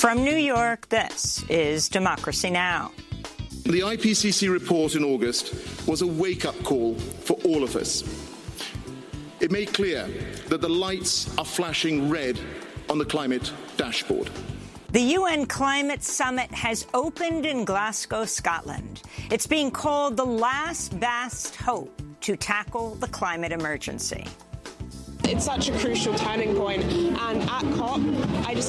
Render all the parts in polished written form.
From New York, this is Democracy Now! The IPCC report in August was a wake-up call for all of us. It made clear that the lights are flashing red on the climate dashboard. The UN Climate Summit has opened in Glasgow, Scotland. It's being called the last best hope to tackle the climate emergency. It's such a crucial turning point, and at COP,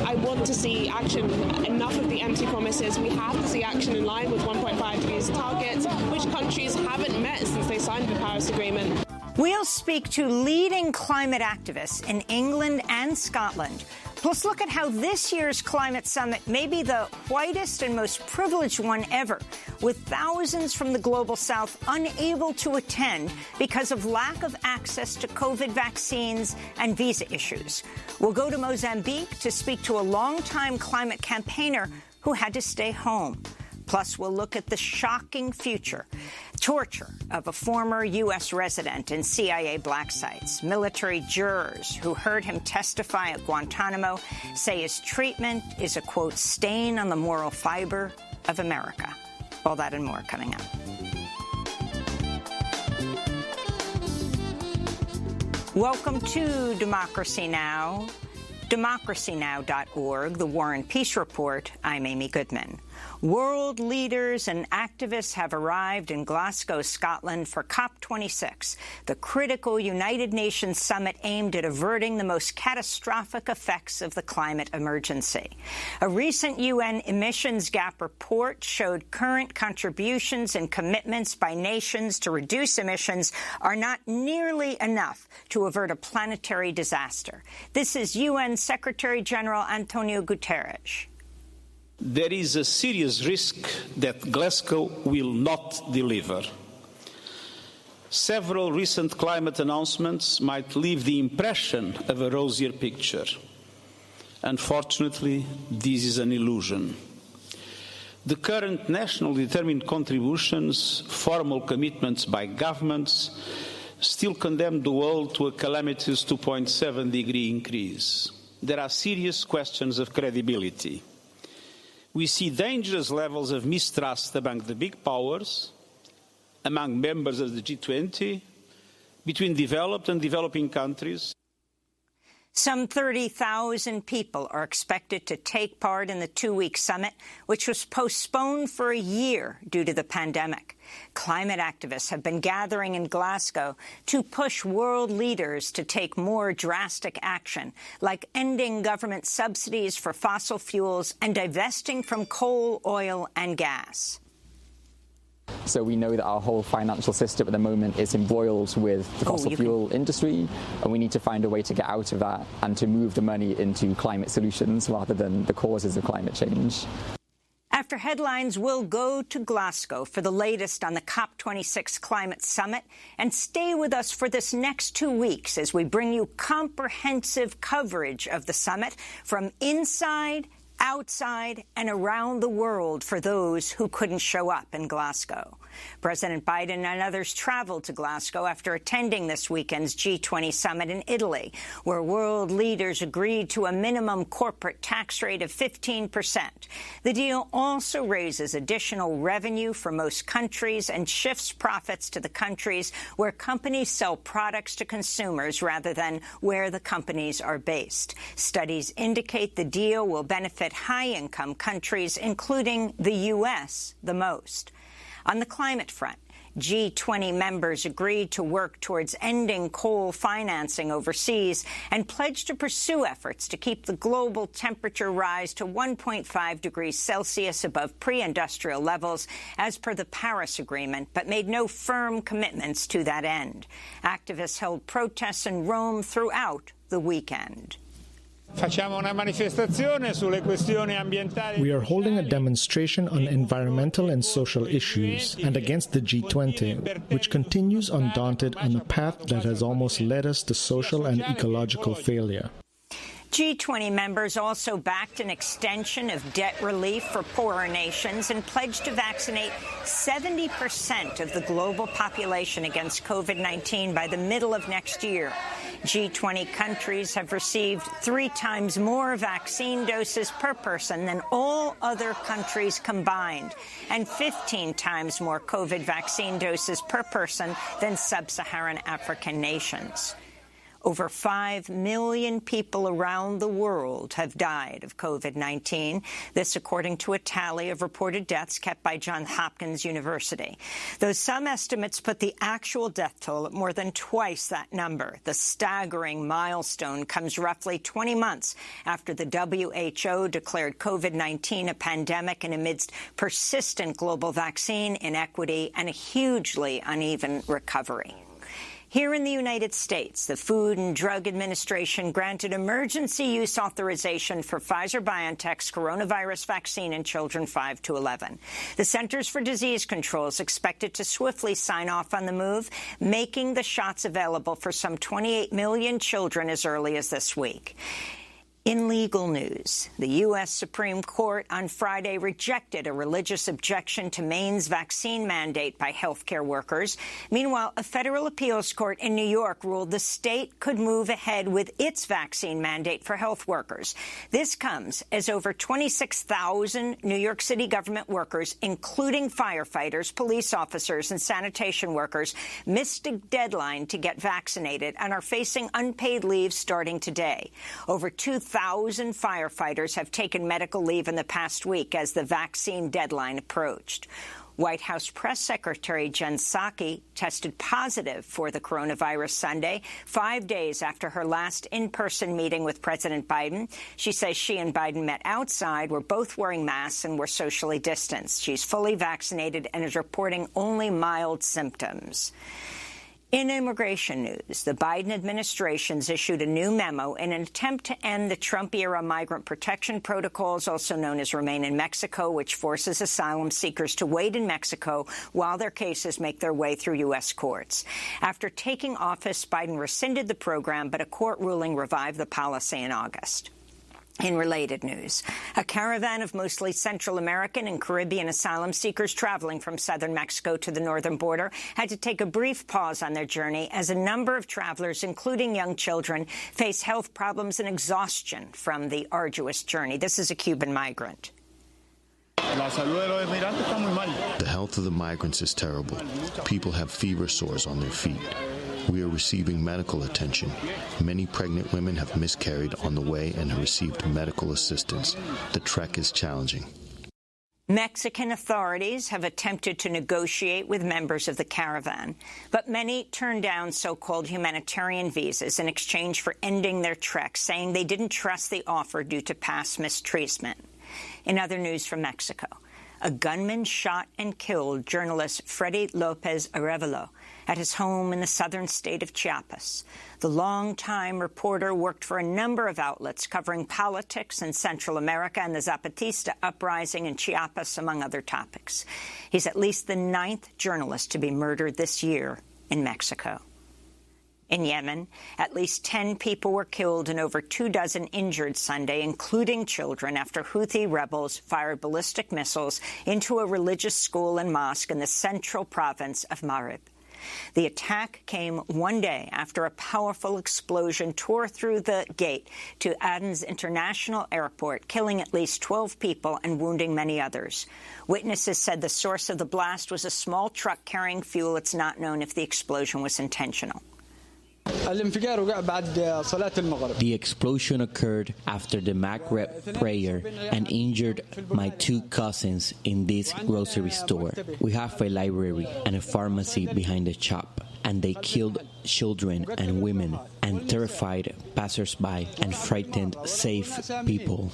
I want to see action. Enough of the empty promises. We have to see action in line with 1.5 degrees targets, which countries haven't met since they signed the Paris Agreement. We'll speak to leading climate activists in England and Scotland. Plus, look at how this year's climate summit may be the whitest and most privileged one ever, with thousands from the global south unable to attend because of lack of access to COVID vaccines and visa issues. We'll go to Mozambique to speak to a longtime climate campaigner who had to stay home. Plus, we'll look at the shocking future, torture of a former U.S. resident in CIA black sites. Military jurors who heard him testify at Guantanamo say his treatment is a, quote, stain on the moral fiber of America. All that and more coming up. Welcome to Democracy Now!, democracynow.org, the War and Peace Report. I'm Amy Goodman. World leaders and activists have arrived in Glasgow, Scotland for COP26, the critical United Nations summit aimed at averting the most catastrophic effects of the climate emergency. A recent UN emissions gap report showed current contributions and commitments by nations to reduce emissions are not nearly enough to avert a planetary disaster. This is UN Secretary-General Antonio Guterres. There is a serious risk that Glasgow will not deliver. Several recent climate announcements might leave the impression of a rosier picture. Unfortunately, this is an illusion. The current nationally determined contributions, formal commitments by governments, still condemn the world to a calamitous 2.7-degree increase. There are serious questions of credibility. We see dangerous levels of mistrust among the big powers, among members of the G20, between developed and developing countries. Some 30,000 people are expected to take part in the two-week summit, which was postponed for a year due to the pandemic. Climate activists have been gathering in Glasgow to push world leaders to take more drastic action, like ending government subsidies for fossil fuels and divesting from coal, oil and gas. So we know that our whole financial system at the moment is embroiled with the fossil fuel industry, and we need to find a way to get out of that and to move the money into climate solutions rather than the causes of climate change. After headlines, we'll go to Glasgow for the latest on the COP26 Climate Summit, and stay with us for this next 2 weeks as we bring you comprehensive coverage of the summit from inside, outside and around the world for those who couldn't show up in Glasgow. President Biden and others traveled to Glasgow after attending this weekend's G20 summit in Italy, where world leaders agreed to a minimum corporate tax rate of 15%. The deal also raises additional revenue for most countries and shifts profits to the countries where companies sell products to consumers rather than where the companies are based. Studies indicate the deal will benefit high-income countries, including the U.S., the most. On the climate front, G20 members agreed to work towards ending coal financing overseas and pledged to pursue efforts to keep the global temperature rise to 1.5 degrees Celsius above pre-industrial levels, as per the Paris Agreement, but made no firm commitments to that end. Activists held protests in Rome throughout the weekend. We are holding a demonstration on environmental and social issues and against the G20, which continues undaunted on a path that has almost led us to social and ecological failure. G20 members also backed an extension of debt relief for poorer nations and pledged to vaccinate 70% of the global population against COVID-19 by the middle of next year. G20 countries have received 3 times more vaccine doses per person than all other countries combined, and 15 times more COVID vaccine doses per person than sub-Saharan African nations. Over 5 million people around the world have died of COVID-19. This according to a tally of reported deaths kept by Johns Hopkins University. Though some estimates put the actual death toll at more than twice that number, the staggering milestone comes roughly 20 months after the WHO declared COVID-19 a pandemic and amidst persistent global vaccine inequity and a hugely uneven recovery. Here in the United States, the Food and Drug Administration granted emergency use authorization for Pfizer-BioNTech's coronavirus vaccine in children 5 to 11. The Centers for Disease Control is expected to swiftly sign off on the move, making the shots available for some 28 million children as early as this week. In legal news, the U.S. Supreme Court on Friday rejected a religious objection to Maine's vaccine mandate by healthcare workers. Meanwhile, a federal appeals court in New York ruled the state could move ahead with its vaccine mandate for health workers. This comes as over 26,000 New York City government workers, including firefighters, police officers, and sanitation workers, missed a deadline to get vaccinated and are facing unpaid leave starting today. Over 2,000 firefighters have taken medical leave in the past week as the vaccine deadline approached. White House Press Secretary Jen Psaki tested positive for the coronavirus Sunday, 5 days after her last in-person meeting with President Biden. She says she and Biden met outside, were both wearing masks, and were socially distanced. She's fully vaccinated and is reporting only mild symptoms. In immigration news, the Biden administration's issued a new memo in an attempt to end the Trump-era migrant protection protocols, also known as Remain in Mexico, which forces asylum seekers to wait in Mexico while their cases make their way through U.S. courts. After taking office, Biden rescinded the program, but a court ruling revived the policy in August. In related news, a caravan of mostly Central American and Caribbean asylum seekers traveling from southern Mexico to the northern border had to take a brief pause on their journey as a number of travelers, including young children, face health problems and exhaustion from the arduous journey. This is a Cuban migrant. The health of the migrants is terrible. People have fever sores on their feet. We are receiving medical attention. Many pregnant women have miscarried on the way and have received medical assistance. The trek is challenging. Mexican authorities have attempted to negotiate with members of the caravan, but many turned down so-called humanitarian visas in exchange for ending their trek, saying they didn't trust the offer due to past mistreatment. In other news from Mexico, a gunman shot and killed journalist Freddy Lopez Arevalo at his home in the southern state of Chiapas. The longtime reporter worked for a number of outlets covering politics in Central America and the Zapatista uprising in Chiapas, among other topics. He's at least the 9th journalist to be murdered this year in Mexico. In Yemen, at least 10 people were killed and over 24 injured Sunday, including children, after Houthi rebels fired ballistic missiles into a religious school and mosque in the central province of Marib. The attack came one day after a powerful explosion tore through the gate to Aden's International Airport, killing at least 12 people and wounding many others. Witnesses said the source of the blast was a small truck carrying fuel. It's not known if the explosion was intentional. The explosion occurred after the Maghrib prayer and injured my 2 cousins in this grocery store. We have a library and a pharmacy behind the shop, and they killed children and women and terrified passersby and frightened safe people.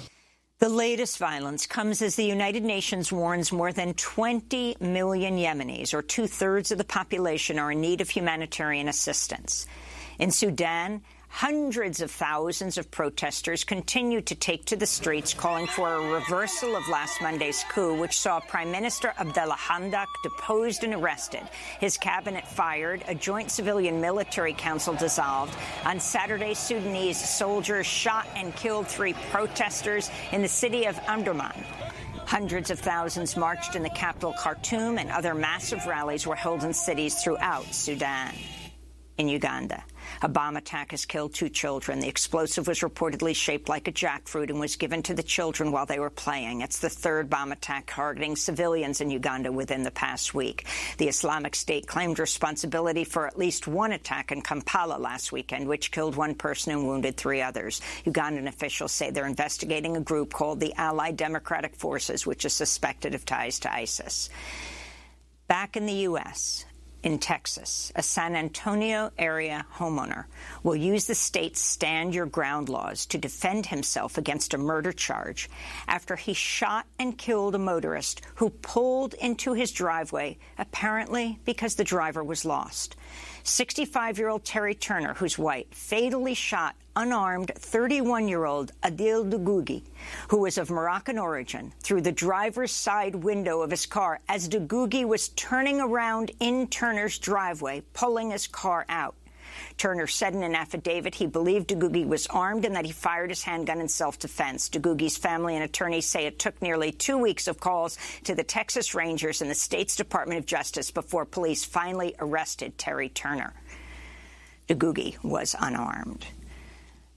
The latest violence comes as the United Nations warns more than 20 million Yemenis, or 2/3 of the population, are in need of humanitarian assistance. In Sudan, hundreds of thousands of protesters continue to take to the streets, calling for a reversal of last Monday's coup, which saw Prime Minister Abdallah Hamdok deposed and arrested, his cabinet fired, a joint civilian-military council dissolved. On Saturday, Sudanese soldiers shot and killed 3 protesters in the city of Omdurman. Hundreds of thousands marched in the capital, Khartoum, and other massive rallies were held in cities throughout Sudan. In Uganda, A bomb attack has killed 2 children. The explosive was reportedly shaped like a jackfruit and was given to the children while they were playing. It's the 3rd bomb attack targeting civilians in Uganda within the past week. The Islamic State claimed responsibility for at least one attack in Kampala last weekend, which killed 1 person and wounded 3 others. Ugandan officials say they're investigating a group called the Allied Democratic Forces, which is suspected of ties to ISIS. Back in the U.S., in Texas, a San Antonio area homeowner will use the state's Stand Your Ground laws to defend himself against a murder charge after he shot and killed a motorist who pulled into his driveway, apparently because the driver was lost. 65-year-old Terry Turner, who's white, fatally shot unarmed 31-year-old Adil Dugugi, who was of Moroccan origin, through the driver's side window of his car as Dugugi was turning around in Turner's driveway, pulling his car out. Turner said in an affidavit he believed Dugugi was armed and that he fired his handgun in self-defense. Dugugi's family and attorneys say it took nearly 2 weeks of calls to the Texas Rangers and the state's Department of Justice before police finally arrested Terry Turner. Dugugi was unarmed.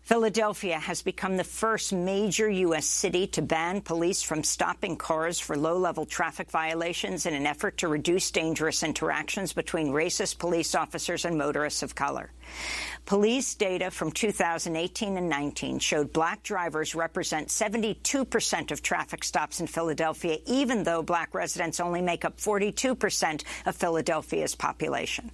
Philadelphia has become the first major U.S. city to ban police from stopping cars for low-level traffic violations in an effort to reduce dangerous interactions between racist police officers and motorists of color. Police data from 2018 and 19 showed black drivers represent 72% of traffic stops in Philadelphia, even though black residents only make up 42% of Philadelphia's population.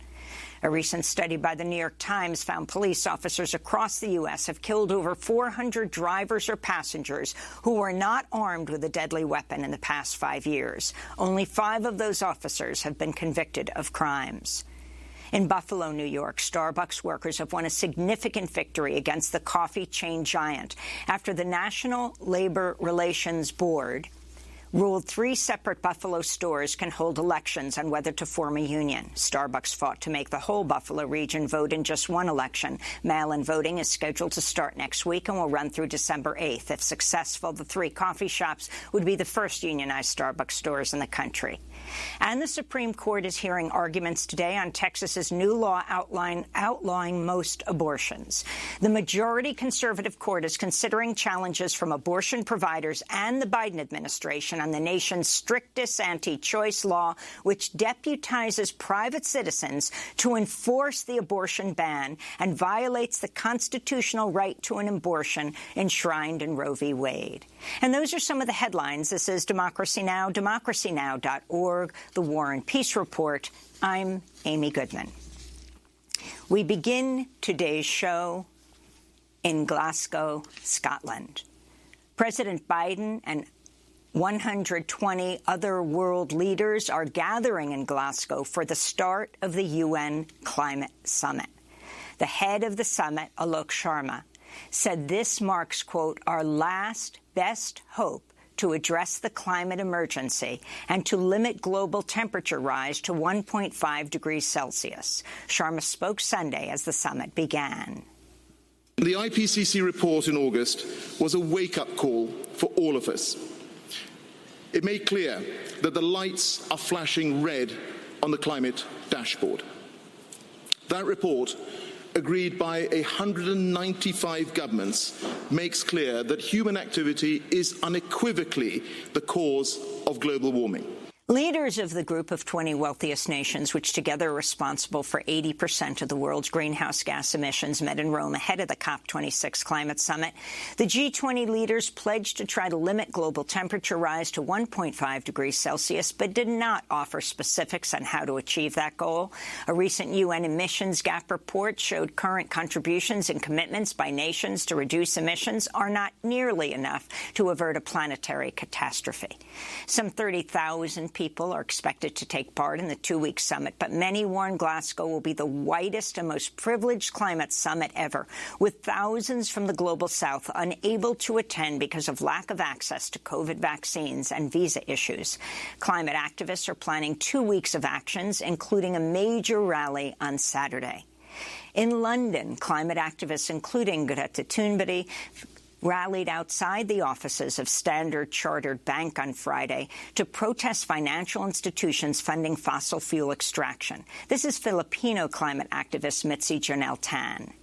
A recent study by the New York Times found police officers across the U.S. have killed over 400 drivers or passengers who were not armed with a deadly weapon in the past 5 years. Only 5 of those officers have been convicted of crimes. In Buffalo, New York, Starbucks workers have won a significant victory against the coffee chain giant after the National Labor Relations Board ruled 3 separate Buffalo stores can hold elections on whether to form a union. Starbucks fought to make the whole Buffalo region vote in just one election. Mail-in voting is scheduled to start next week and will run through December 8th. If successful, the 3 coffee shops would be the first unionized Starbucks stores in the country. And the Supreme Court is hearing arguments today on Texas's new law outlawing most abortions. The majority conservative court is considering challenges from abortion providers and the Biden administration on the nation's strictest anti-choice law, which deputizes private citizens to enforce the abortion ban and violates the constitutional right to an abortion enshrined in Roe v. Wade. And those are some of the headlines. This is Democracy Now!, democracynow.org, The War and Peace Report. I'm Amy Goodman. We begin today's show in Glasgow, Scotland. President Biden and 120 other world leaders are gathering in Glasgow for the start of the UN Climate Summit. The head of the summit, Alok Sharma, said this marks, quote, our last best hope to address the climate emergency and to limit global temperature rise to 1.5 degrees Celsius. Sharma spoke Sunday as the summit began. The IPCC report in August was a wake-up call for all of us. It made clear that the lights are flashing red on the climate dashboard. That report, agreed by 195 governments, makes clear that human activity is unequivocally the cause of global warming. Leaders of the group of 20 wealthiest nations, which together are responsible for 80% of the world's greenhouse gas emissions, met in Rome ahead of the COP26 climate summit. The G20 leaders pledged to try to limit global temperature rise to 1.5 degrees Celsius, but did not offer specifics on how to achieve that goal. A recent UN emissions gap report showed current contributions and commitments by nations to reduce emissions are not nearly enough to avert a planetary catastrophe. Some 30,000 people are expected to take part in the 2-week summit, but many warn Glasgow will be the whitest and most privileged climate summit ever, with thousands from the global south unable to attend because of lack of access to COVID vaccines and visa issues. Climate activists are planning 2 weeks of actions, including a major rally on Saturday. In London, climate activists, including Greta Thunberg, rallied outside the offices of Standard Chartered Bank on Friday to protest financial institutions funding fossil fuel extraction. This is Filipino climate activist Mitzi Janelle Tan.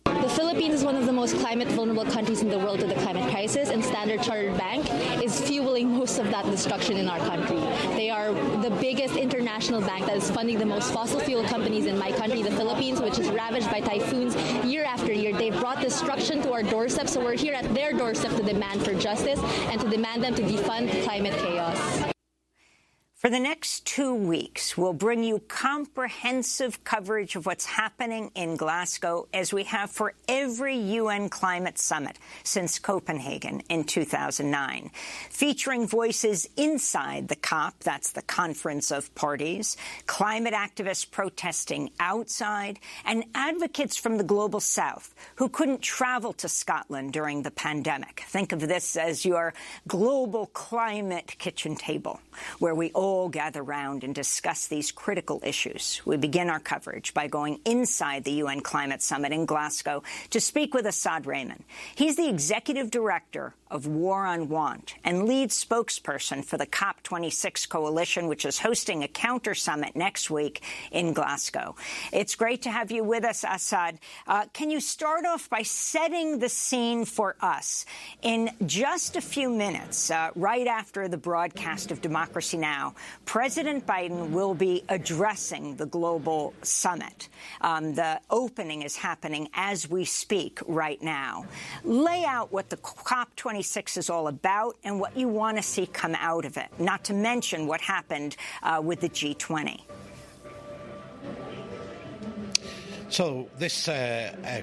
The Philippines is one of the most climate-vulnerable countries in the world to the climate crisis, and Standard Chartered Bank is fueling most of that destruction in our country. They are the biggest international bank that is funding the most fossil fuel companies in my country, the Philippines, which is ravaged by typhoons year after year. They've brought destruction to our doorstep, so we're here at their doorstep to demand for justice and to demand them to defund climate chaos. For the next 2 weeks, we'll bring you comprehensive coverage of what's happening in Glasgow, as we have for every UN climate summit since Copenhagen in 2009, featuring voices inside the COP, that's the Conference of Parties, climate activists protesting outside, and advocates from the Global South who couldn't travel to Scotland during the pandemic. Think of this as your global climate kitchen table, where we all gather round and discuss these critical issues. We begin our coverage by going inside the UN Climate Summit in Glasgow to speak with Asad Rehman. He's the executive director of War on Want and lead spokesperson for the COP26 coalition, which is hosting a counter-summit next week in Glasgow. It's great to have you with us, Asad. Can you start off by setting the scene for us? In just a few minutes, right after the broadcast of Democracy Now!, President Biden will be addressing the global summit. The opening is happening as we speak right now. Lay out what the COP26 is all about and what you want to see come out of it, not to mention what happened with the G20. So this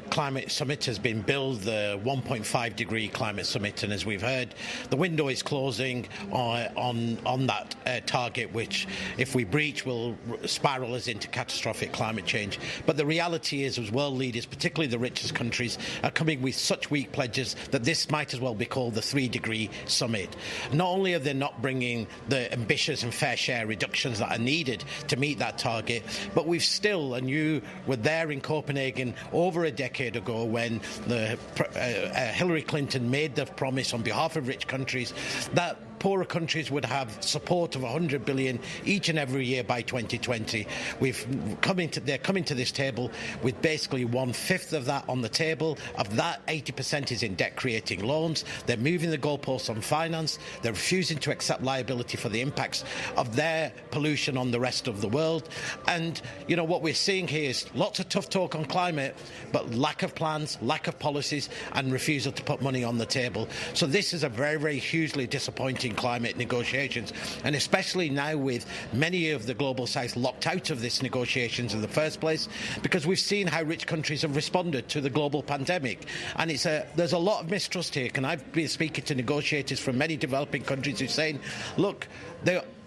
climate summit has been billed the 1.5-degree climate summit, and as we've heard, the window is closing on that target, which, if we breach, will spiral us into catastrophic climate change. But the reality is, as world leaders, particularly the richest countries, are coming with such weak pledges that this might as well be called the 3-degree summit. Not only are they not bringing the ambitious and fair share reductions that are needed to meet that target, but we've still, and you were there in Copenhagen over a decade ago when Hillary Clinton made the promise on behalf of rich countries that poorer countries would have support of $100 billion each and every year by 2020. They're coming to this table with basically 1/5 of that on the table. Of that, 80% is in debt-creating loans. They're moving the goalposts on finance. They're refusing to accept liability for the impacts of their pollution on the rest of the world. And, you know, what we're seeing here is lots of tough talk on climate, but lack of plans, lack of policies, and refusal to put money on the table. So this is a very, very hugely disappointing climate negotiations, and especially now with many of the global south locked out of this negotiations in the first place, because we've seen how rich countries have responded to the global pandemic, and there's a lot of mistrust here. And I've been speaking to negotiators from many developing countries who are saying, look,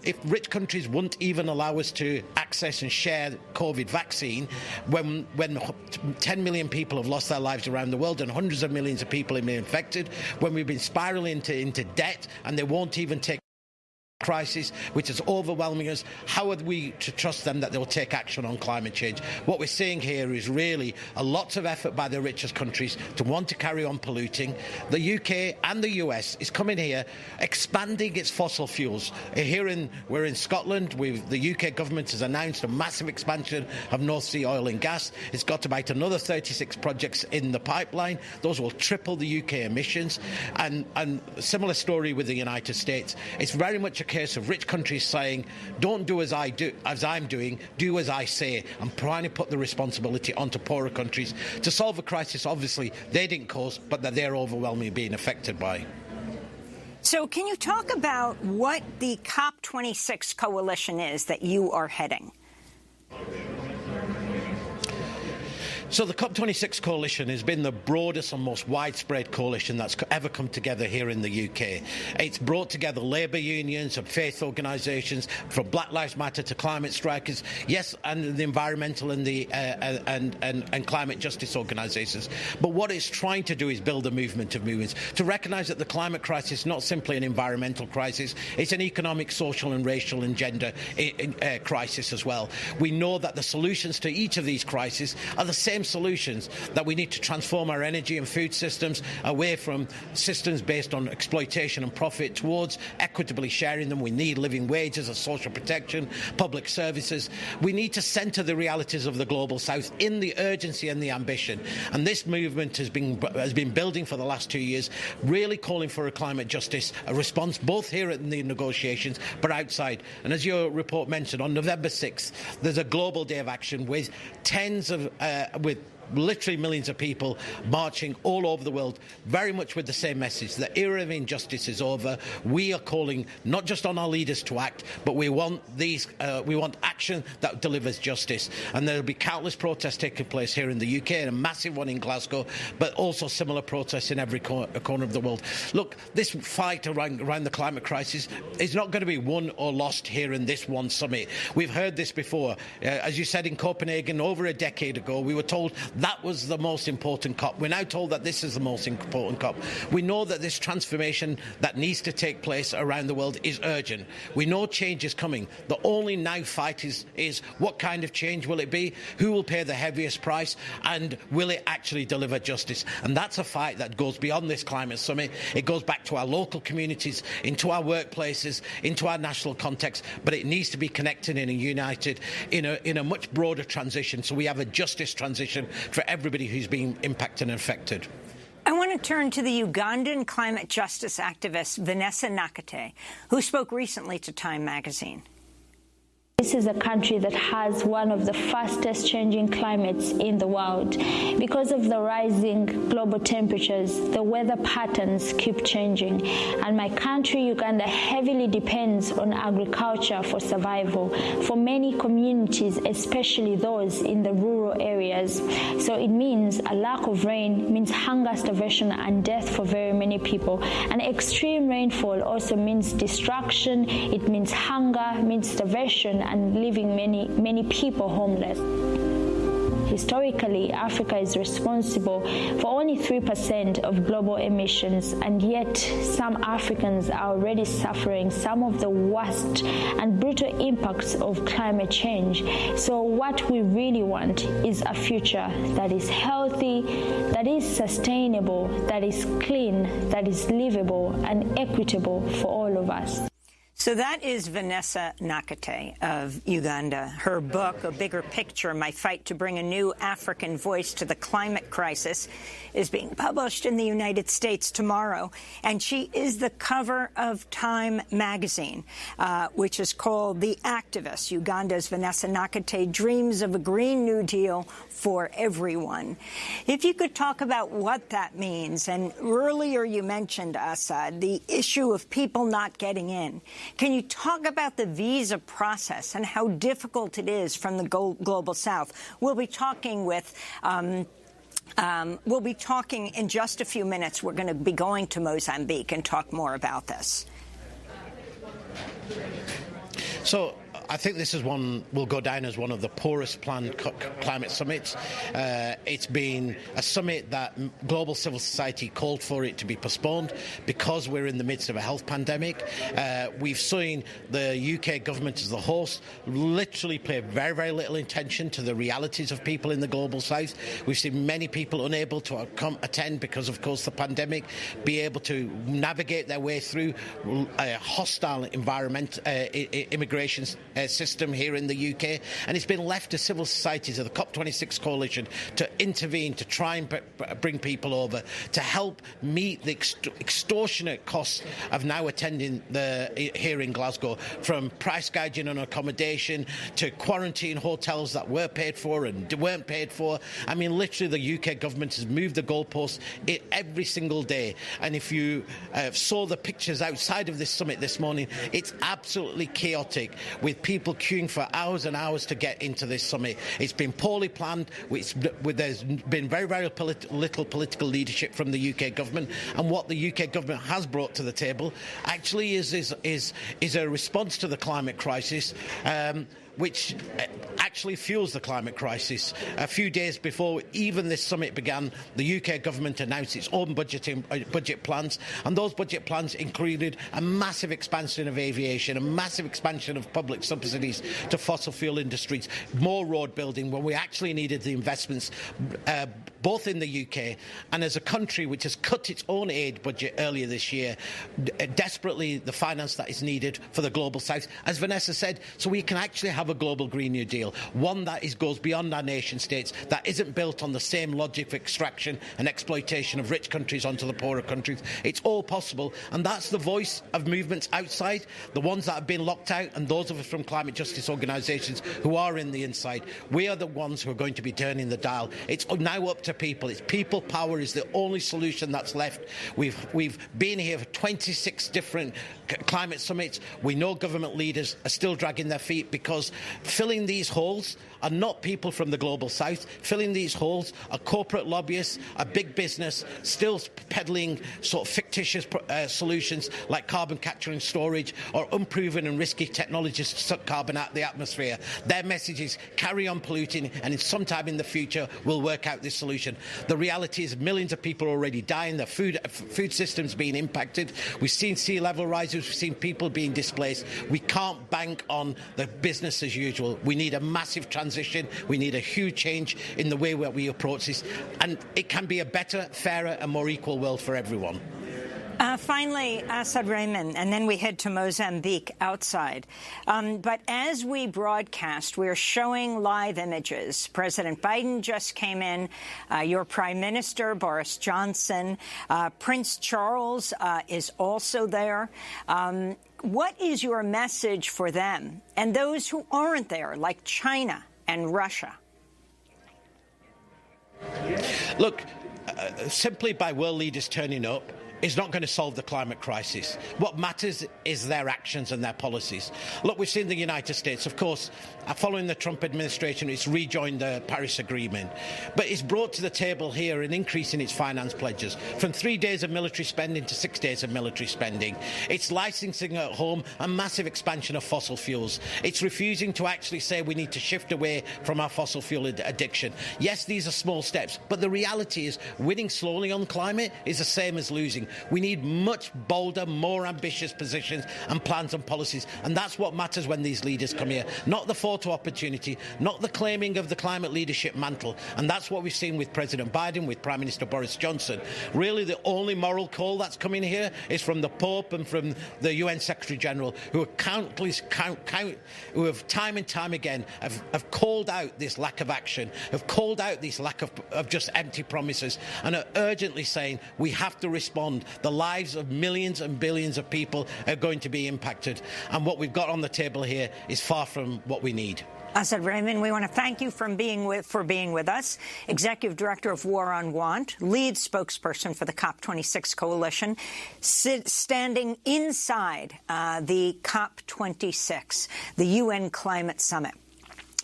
if rich countries won't even allow us to access and share COVID vaccine when 10 million people have lost their lives around the world and hundreds of millions of people have been infected, when we've been spiraling into debt and they won't even take crisis, which is overwhelming us, how are we to trust them that they'll take action on climate change? What we're seeing here is really a lot of effort by the richest countries to want to carry on polluting. The UK and the US is coming here, expanding its fossil fuels. We're in Scotland. The UK government has announced a massive expansion of North Sea oil and gas. It's got about another 36 projects in the pipeline. Those will triple the UK emissions. And a similar story with the United States. It's very much a case of rich countries saying, don't do as I'm doing, do as I say, and trying to put the responsibility onto poorer countries to solve a crisis obviously they didn't cause, but that they're overwhelmingly being affected by. So can you talk about what the COP26 coalition is that you are heading? So the COP26 coalition has been the broadest and most widespread coalition that's ever come together here in the UK. It's brought together labour unions and faith organisations, from Black Lives Matter to climate strikers, yes, and the environmental and the and climate justice organisations. But what it's trying to do is build a movement of movements, to recognise that the climate crisis is not simply an environmental crisis, it's an economic, social and racial and gender crisis as well. We know that the solutions to each of these crises are the same same solutions, that we need to transform our energy and food systems away from systems based on exploitation and profit towards equitably sharing them. We need living wages and social protection, public services. We need to centre the realities of the global south in the urgency and the ambition. And this movement has been building for the last 2 years, really calling for a climate justice, a response both here in the negotiations but outside. And as your report mentioned, on November 6th, there's a global day of action with with literally millions of people marching all over the world, very much with the same message. The era of injustice is over. We are calling not just on our leaders to act, but we want action that delivers justice. And there will be countless protests taking place here in the UK, and a massive one in Glasgow, but also similar protests in every corner of the world. Look, this fight around the climate crisis is not going to be won or lost here in this one summit. We've heard this before. As you said, in Copenhagen over a decade ago, we were told that was the most important COP. We're now told that this is the most important COP. We know that this transformation that needs to take place around the world is urgent. We know change is coming. The only now fight is what kind of change will it be? Who will pay the heaviest price? And will it actually deliver justice? And that's a fight that goes beyond this climate summit. It goes back to our local communities, into our workplaces, into our national context. But it needs to be connected and united in a much broader transition, so we have a justice transition for everybody who's being impacted and affected. I want to turn to the Ugandan climate justice activist Vanessa Nakate, who spoke recently to Time magazine. This is a country that has one of the fastest changing climates in the world. Because of the rising global temperatures, the weather patterns keep changing. And my country, Uganda, heavily depends on agriculture for survival for many communities, especially those in the rural areas. So it means a lack of rain means hunger, starvation, and death for very many people. And extreme rainfall also means destruction. It means hunger, means starvation, and leaving many people homeless. Historically, Africa is responsible for only 3% of global emissions, and yet some Africans are already suffering some of the worst and brutal impacts of climate change. So what we really want is a future that is healthy, that is sustainable, that is clean, that is livable and equitable for all of us. So that is Vanessa Nakate of Uganda. Her book, A Bigger Picture, My Fight to Bring a New African Voice to the Climate Crisis, is being published in the United States tomorrow. And she is the cover of Time magazine, which is called The Activist. Uganda's Vanessa Nakate dreams of a Green New Deal for everyone. If you could talk about what that means, and earlier you mentioned, Asa, the issue of people not getting in. Can you talk about the visa process and how difficult it is from the Global South? We'll be talking with... we'll be talking in just a few minutes. We're going to be going to Mozambique and talk more about this. So I think this is one will go down as one of the poorest planned climate summits. It's been a summit that global civil society called for it to be postponed because we're in the midst of a health pandemic. We've seen the UK government as the host literally pay very, very little attention to the realities of people in the global south. We've seen many people unable to attend because, of course, the pandemic, be able to navigate their way through a hostile immigration system here in the UK, and it's been left to civil society, to the COP26 coalition, to intervene, to try and bring people over, to help meet the extortionate costs of now attending here in Glasgow, from price gouging on accommodation to quarantine hotels that were paid for and weren't paid for. I mean, literally the UK government has moved the goalposts every single day, and if you saw the pictures outside of this summit this morning, it's absolutely chaotic, with people queuing for hours and hours to get into this summit. It's been poorly planned. There's been very, very little political leadership from the UK government, and what the UK government has brought to the table actually is a response to the climate crisis, which actually fuels the climate crisis. A few days before even this summit began, the UK government announced its own budget plans, and those budget plans included a massive expansion of aviation, a massive expansion of public subsidies to fossil fuel industries, more road building when we actually needed the investments both in the UK and as a country which has cut its own aid budget earlier this year, desperately the finance that is needed for the global south, as Vanessa said, so we can actually have a global Green New Deal, one that goes beyond our nation states, that isn't built on the same logic of extraction and exploitation of rich countries onto the poorer countries. It's all possible, and that's the voice of movements outside, the ones that have been locked out, and those of us from climate justice organisations who are in the inside. We are the ones who are going to be turning the dial. It's now up to people. It's people power is the only solution that's left. We've been here for 26 different climate summits. We know government leaders are still dragging their feet because filling these holes are not people from the global south. Filling these holes are corporate lobbyists, a big business, still peddling sort of fictitious solutions like carbon capture and storage or unproven and risky technologies to suck carbon out of the atmosphere. Their message is carry on polluting, and sometime in the future we'll work out this solution. The reality is millions of people are already dying. The food system's being impacted. We've seen sea level rises. We've seen people being displaced. We can't bank on the business as usual. We need a massive transition. We need a huge change in the way that we approach this, and it can be a better, fairer and more equal world for everyone. Finally, Asad Rehman, and then we head to Mozambique outside. But as we broadcast, we're showing live images. President Biden just came in, your Prime Minister, Boris Johnson, Prince Charles is also there. What is your message for them and those who aren't there, like China and Russia? Look, simply by world leaders turning up is not going to solve the climate crisis. What matters is their actions and their policies. Look, we've seen the United States, of course, following the Trump administration, it's rejoined the Paris Agreement. But it's brought to the table here an increase in its finance pledges, from 3 days of military spending to 6 days of military spending. It's licensing at home a massive expansion of fossil fuels. It's refusing to actually say we need to shift away from our fossil fuel addiction. Yes, these are small steps, but the reality is winning slowly on climate is the same as losing. We need much bolder, more ambitious positions and plans and policies, and that's what matters when these leaders come here. Not the photo opportunity, not the claiming of the climate leadership mantle, and that's what we've seen with President Biden, with Prime Minister Boris Johnson. Really, the only moral call that's coming here is from the Pope and from the UN Secretary General, who are who have time and time again have called out this lack of action, have called out this lack of just empty promises, and are urgently saying we have to respond. The lives of millions and billions of people are going to be impacted, and what we've got on the table here is far from what we need. Asad Rehman, we want to thank you for being with us. Executive Director of War on Want, lead spokesperson for the COP26 coalition, standing inside the COP26, the UN Climate Summit.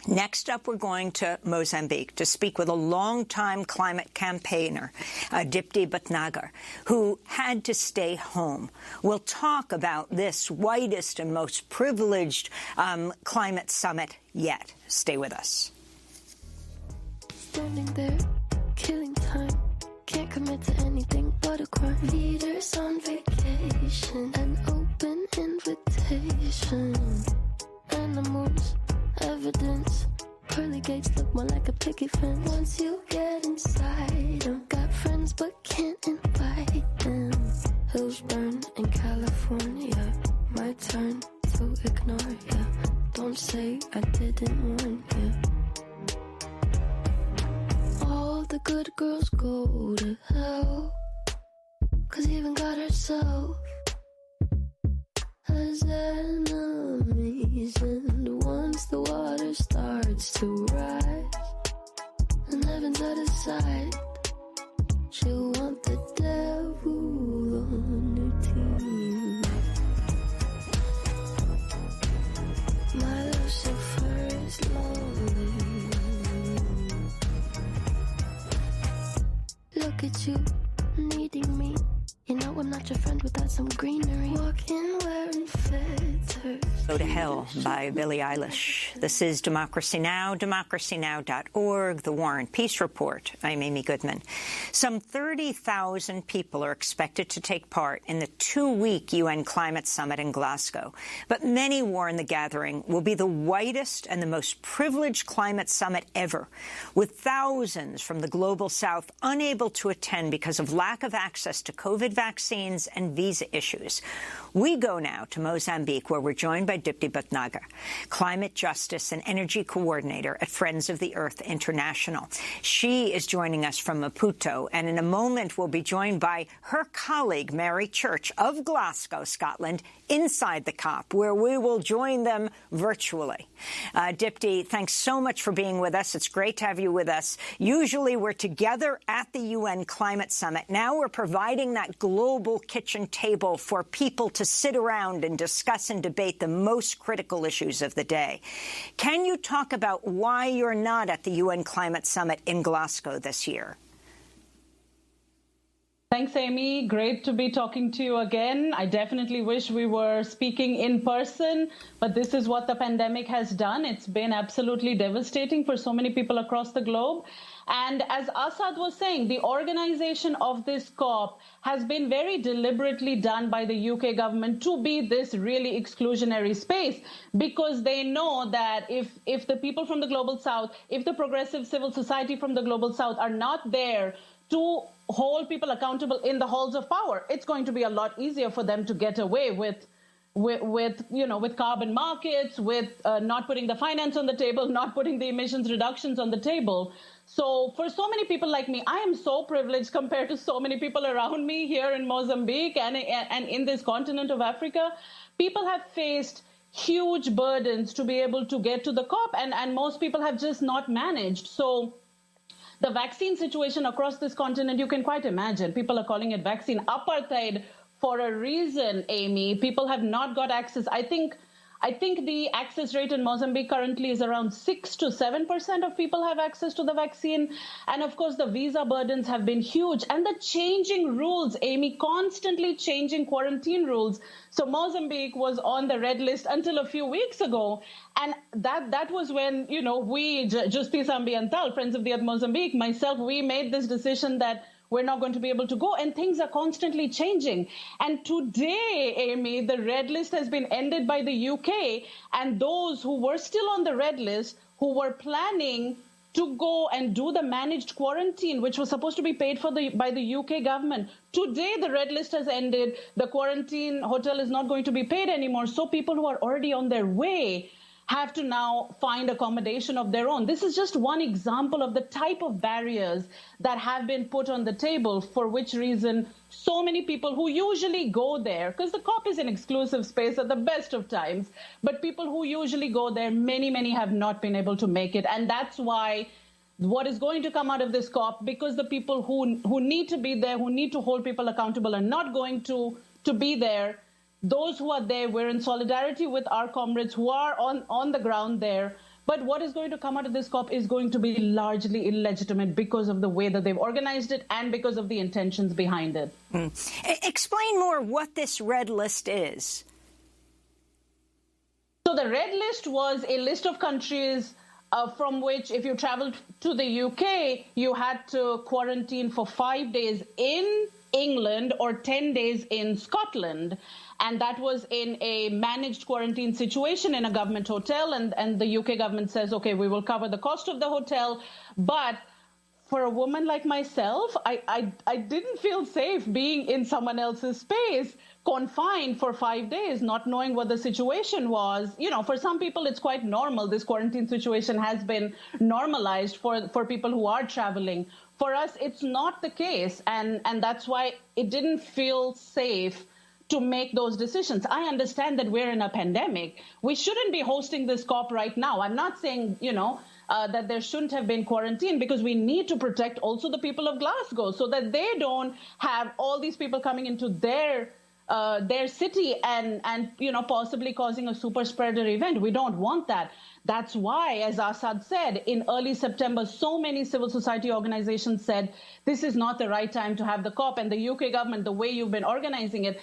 Next up, we're going to Mozambique to speak with a longtime climate campaigner, Dipti Bhatnagar, who had to stay home. We'll talk about this whitest and most privileged climate summit yet. Stay with us. Standing there, killing time, can't commit to anything but a crime. Leaders on vacation, an open invitation, animals. Evidence, pearly gates look more like a picket fence. Once you get inside them, got friends but can't invite them. Hills burn in California, my turn to ignore ya. Don't say I didn't warn ya. All the good girls go to hell, 'cause even God herself has enemies, and once the water starts to rise and heaven's out of sight, she'll want the devil on her team. My Lucifer is lonely. Look at you, needing me. You know I'm not your friend without some greenery. Walking wearing feathers. Go to Hell by Billie Eilish. This is Democracy Now!, democracynow.org, The War and Peace Report. I'm Amy Goodman. Some 30,000 people are expected to take part in the 2-week UN Climate Summit in Glasgow. But many warn the gathering will be the whitest and the most privileged climate summit ever, with thousands from the Global South unable to attend because of lack of access to COVID vaccines and visa issues. We go now to Mozambique, where we're joined by Dipti Bhatnagar, Climate Justice and Energy Coordinator at Friends of the Earth International. She is joining us from Maputo, and in a moment we'll be joined by her colleague, Mary Church of Glasgow, Scotland, inside the COP, where we will join them virtually. Dipti, thanks so much for being with us. It's great to have you with us. Usually we're together at the UN Climate Summit. Now we're providing that global kitchen table for people to sit around and discuss and debate the most critical issues of the day. Can you talk about why you're not at the UN Climate Summit in Glasgow this year? Thanks, Amy. Great to be talking to you again. I definitely wish we were speaking in person, but this is what the pandemic has done. It's been absolutely devastating for so many people across the globe. And as Assad was saying, the organization of this COP has been very deliberately done by the UK government to be this really exclusionary space, because they know that if the people from the Global South, if the progressive civil society from the Global South are not there to hold people accountable in the halls of power, it's going to be a lot easier for them to get away with carbon markets, with not putting the finance on the table, not putting the emissions reductions on the table. So for so many people like me, I am so privileged compared to so many people around me here in Mozambique and in this continent of Africa. People have faced huge burdens to be able to get to the COP, and most people have just not managed. So the vaccine situation across this continent, you can quite imagine. People are calling it vaccine apartheid for a reason, Amy. People have not got access. I think the access rate in Mozambique currently is around 6 to 7% of people have access to the vaccine. And of course, the visa burdens have been huge. And the changing rules, Amy, constantly changing quarantine rules. So Mozambique was on the red list until a few weeks ago. And that was when, we, Justice Ambiental, Friends of the Earth Mozambique, myself, we made this decision that we're not going to be able to go, and things are constantly changing. And today, Amy, the red list has been ended by the UK, and those who were still on the red list, who were planning to go and do the managed quarantine, which was supposed to be paid for by the UK government. Today, the red list has ended. The quarantine hotel is not going to be paid anymore. So people who are already on their way have to now find accommodation of their own. This is just one example of the type of barriers that have been put on the table, for which reason so many people who usually go there, because the COP is an exclusive space at the best of times, but people who usually go there, many have not been able to make it. And that's why what is going to come out of this COP, because the people who need to be there, who need to hold people accountable, are not going to be there. Those who are there, we're in solidarity with our comrades who are on the ground there. But what is going to come out of this COP is going to be largely illegitimate because of the way that they've organized it and because of the intentions behind it. Explain more what this red list is. So the red list was a list of countries from which, if you traveled to the UK, you had to quarantine for 5 days in England or 10 days in Scotland. And that was in a managed quarantine situation in a government hotel. And the UK government says, OK, we will cover the cost of the hotel. But for a woman like myself, I didn't feel safe being in someone else's space, confined for 5 days, not knowing what the situation was. For some people, it's quite normal. This quarantine situation has been normalized for people who are traveling. For us, it's not the case. And that's why it didn't feel safe to make those decisions. I understand that we're in a pandemic. We shouldn't be hosting this COP right now. I'm not saying, that there shouldn't have been quarantine, because we need to protect also the people of Glasgow so that they don't have all these people coming into their their city and possibly causing a super spreader event. We don't want that. That's why, as Assad said, in early September, so many civil society organizations said this is not the right time to have the COP. And the UK government, the way you've been organizing it,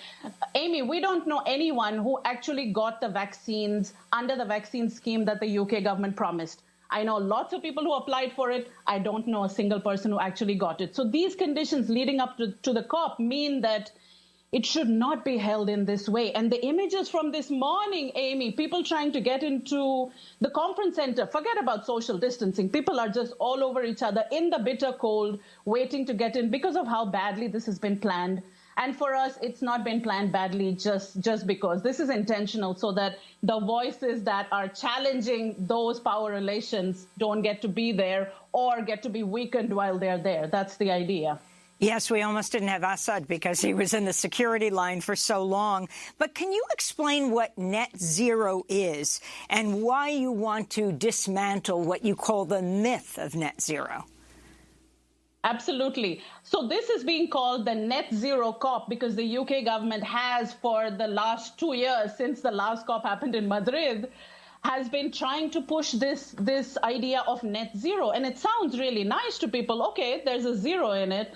Amy, we don't know anyone who actually got the vaccines under the vaccine scheme that the UK government promised. I know lots of people who applied for it. I don't know a single person who actually got it. So these conditions leading up to the COP mean that it should not be held in this way. And the images from this morning, Amy, people trying to get into the conference center, forget about social distancing. People are just all over each other in the bitter cold, waiting to get in because of how badly this has been planned. And for us, it's not been planned badly just because. This is intentional so that the voices that are challenging those power relations don't get to be there or get to be weakened while they're there. That's the idea. Yes, we almost didn't have Assad because he was in the security line for so long. But can you explain what net zero is and why you want to dismantle what you call the myth of net zero? Absolutely. So this is being called the net zero COP because the UK government has, for the last 2 years, since the last COP happened in Madrid, has been trying to push this idea of net zero. And it sounds really nice to people. Okay, there's a zero in it.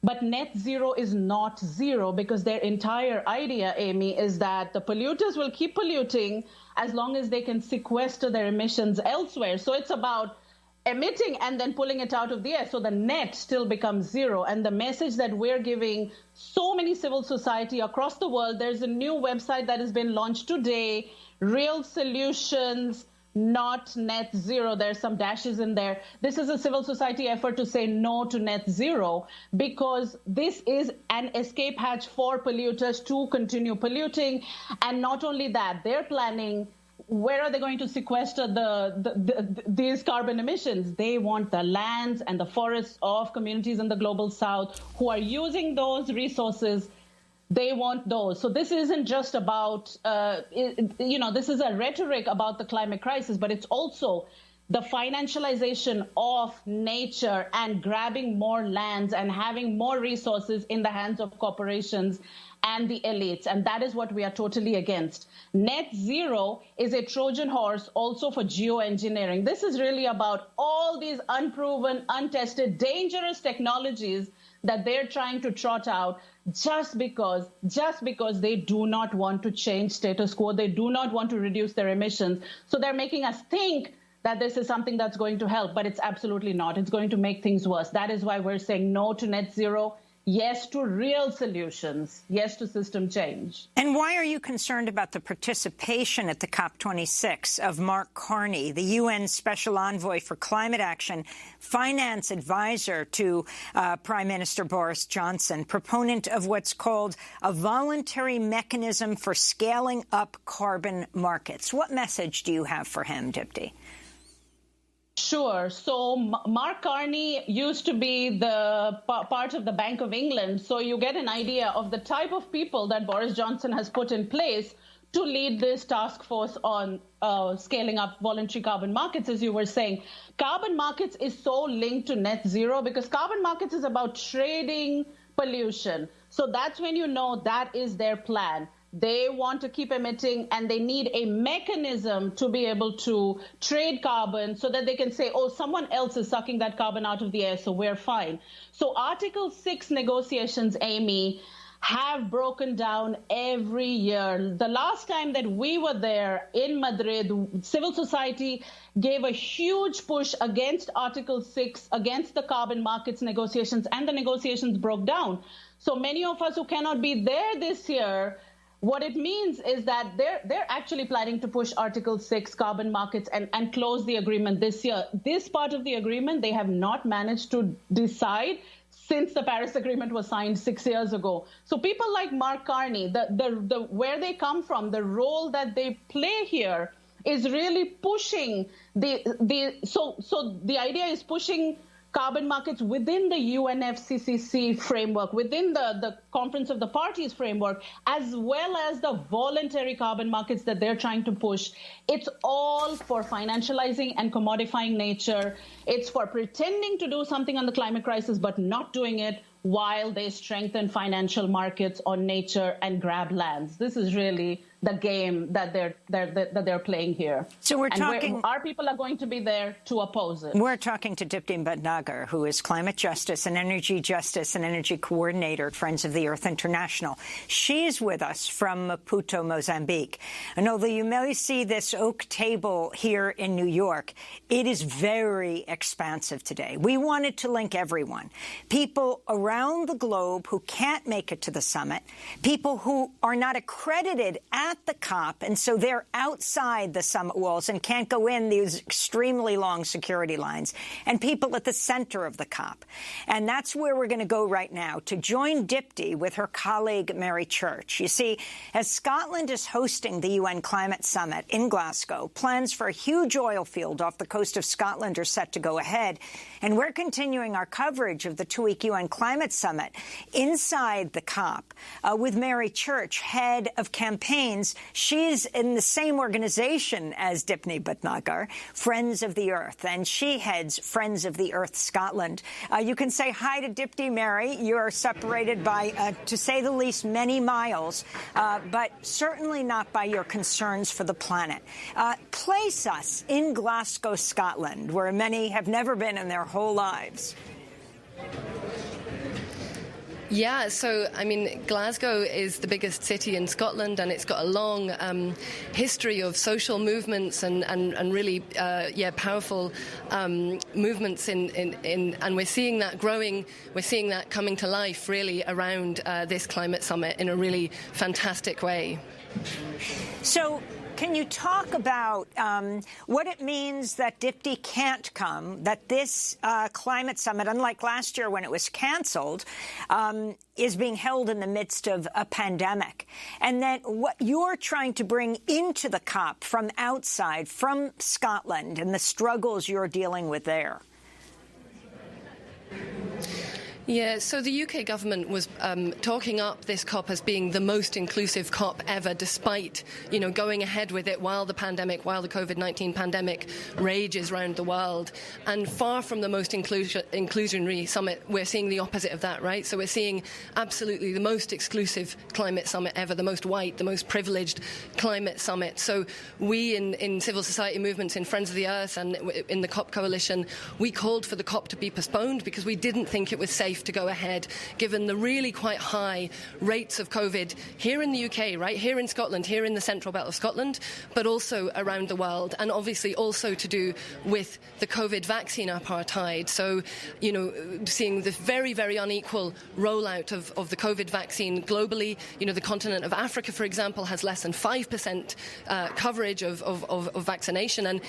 But net zero is not zero because their entire idea, Amy, is that the polluters will keep polluting as long as they can sequester their emissions elsewhere. So it's about emitting and then pulling it out of the air. So the net still becomes zero. And the message that we're giving so many civil society across the world, there's a new website that has been launched today, Real Solutions, not net zero. There's some dashes in there. This is a civil society effort to say no to net zero because this is an escape hatch for polluters to continue polluting. And not only that, they're planning where are they going to sequester these carbon emissions. They want the lands and the forests of communities in the global south who are using those resources. They want those. So this isn't just about, this is a rhetoric about the climate crisis, but it's also the financialization of nature and grabbing more lands and having more resources in the hands of corporations and the elites. And that is what we are totally against. Net zero is a Trojan horse also for geoengineering. This is really about all these unproven, untested, dangerous technologies that they're trying to trot out just because they do not want to change status quo. They do not want to reduce their emissions. So they're making us think that this is something that's going to help, but it's absolutely not. It's going to make things worse. That is why we're saying no to net zero, yes to real solutions, yes to system change. And why are you concerned about the participation at the COP26 of Mark Carney, the UN Special Envoy for Climate Action, finance advisor to Prime Minister Boris Johnson, proponent of what's called a voluntary mechanism for scaling up carbon markets? What message do you have for him, Dipti? Sure. So Mark Carney used to be the part of the Bank of England. So you get an idea of the type of people that Boris Johnson has put in place to lead this task force on scaling up voluntary carbon markets, as you were saying. Carbon markets is so linked to net zero because carbon markets is about trading pollution. So that's when you know that is their plan. They want to keep emitting and they need a mechanism to be able to trade carbon so that they can say, oh, someone else is sucking that carbon out of the air, so we're fine. So Article 6 negotiations, Amy, have broken down every year. The last time that we were there in Madrid, civil society gave a huge push against Article 6, against the carbon markets negotiations, and the negotiations broke down. So many of us who cannot be there this year, what it means is that they're actually planning to push Article 6 carbon markets and close the agreement this year. This part of the agreement, they have not managed to decide since the Paris Agreement was signed 6 years ago. So people like Mark Carney, the where they come from, the role that they play here is really pushing so the idea is pushing carbon markets within the UNFCCC framework, within the Conference of the Parties framework, as well as the voluntary carbon markets that they're trying to push. It's all for financializing and commodifying nature. It's for pretending to do something on the climate crisis, but not doing it, while they strengthen financial markets on nature and grab lands. This is really the game that they're playing here. So we're talking. Our people are going to be there to oppose it. We're talking to Dipti Bhatnagar, who is climate justice and energy coordinator at Friends of the Earth International. She's with us from Maputo, Mozambique. And although you may see this oak table here in New York, it is very expansive today. We wanted to link everyone. People around the globe who can't make it to the summit, people who are not accredited at the COP, and so they're outside the summit walls and can't go in these extremely long security lines, and people at the center of the COP. And that's where we're going to go right now to join Dipti with her colleague Mary Church. You see, as Scotland is hosting the UN Climate Summit in Glasgow, plans for a huge oil field off the coast of Scotland are set to go ahead. And we're continuing our coverage of the two-week UN Climate Summit inside the COP with Mary Church, head of campaigns. She's in the same organization as Dipti Bhatnagar, Friends of the Earth, and she heads Friends of the Earth Scotland. You can say hi to Dipti, Mary. You're separated by, to say the least, many miles, but certainly not by your concerns for the planet. Place us in Glasgow, Scotland, where many have never been in their whole lives. Yeah, so, I mean, Glasgow is the biggest city in Scotland, and it's got a long history of social movements and really, powerful movements and we're seeing that growing, we're seeing that coming to life, really, around this climate summit in a really fantastic way. So, can you talk about what it means that Dipti can't come, that this climate summit, unlike last year when it was cancelled, is being held in the midst of a pandemic, and then what you're trying to bring into the COP from outside, from Scotland, and the struggles you're dealing with there? Yeah, so the UK government was talking up this COP as being the most inclusive COP ever, despite, going ahead with it while the COVID-19 pandemic rages around the world. And far from the most inclusionary summit, we're seeing the opposite of that, right? So we're seeing absolutely the most exclusive climate summit ever, the most white, the most privileged climate summit. So we in civil society movements, in Friends of the Earth and in the COP coalition, we called for the COP to be postponed because we didn't think it was safe to go ahead, given the really quite high rates of COVID here in the UK, right, here in Scotland, here in the central belt of Scotland, but also around the world, and obviously also to do with the COVID vaccine apartheid. So, seeing the very, very unequal rollout of the COVID vaccine globally. The continent of Africa, for example, has less than 5% coverage of vaccination. And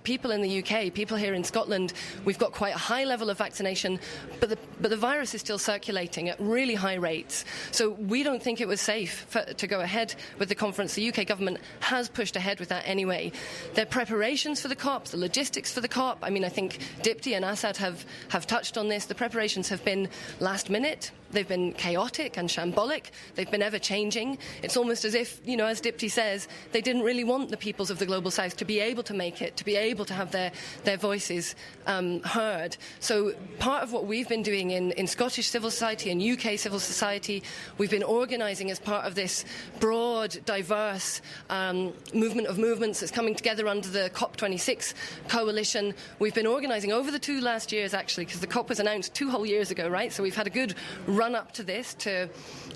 people in the UK, people here in Scotland, we've got quite a high level of vaccination, but the virus is still circulating at really high rates. So we don't think it was safe to go ahead with the conference. The UK government has pushed ahead with that anyway. Their preparations for the COP, the logistics for the COP, I think Dipti and Assad have touched on this. The preparations have been last minute. They've been chaotic and shambolic. They've been ever-changing. It's almost as if, as Dipti says, they didn't really want the peoples of the Global South to be able to make it, to be able to have their voices heard. So part of what we've been doing in Scottish civil society and UK civil society, we've been organising as part of this broad, diverse movement of movements that's coming together under the COP26 coalition. We've been organising over the 2 last years, actually, because the COP was announced 2 whole years ago, right? So we've had a good run up to this, to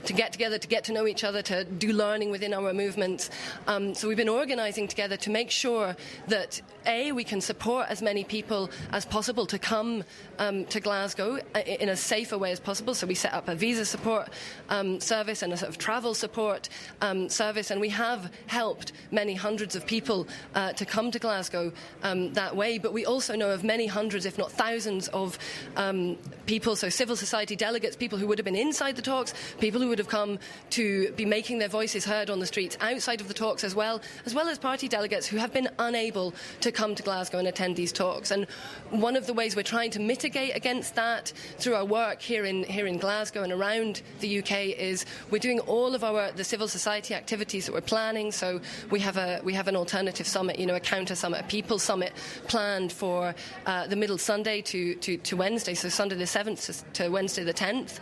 get together, to get to know each other, to do learning within our movements. So we've been organising together to make sure that, A, we can support as many people as possible to come to Glasgow in a safer way as possible. So we set up a visa support service and a sort of travel support service, and we have helped many hundreds of people to come to Glasgow that way. But we also know of many hundreds, if not thousands, of people, so civil society delegates, people who would would have been inside the talks, people who would have come to be making their voices heard on the streets outside of the talks as well as party delegates who have been unable to come to Glasgow and attend these talks. And one of the ways we're trying to mitigate against that through our work here in Glasgow and around the UK is we're doing all of the civil society activities that we're planning. So we have an alternative summit, a counter summit, a people summit planned for the middle Sunday to Wednesday, so Sunday the 7th to Wednesday the 10th.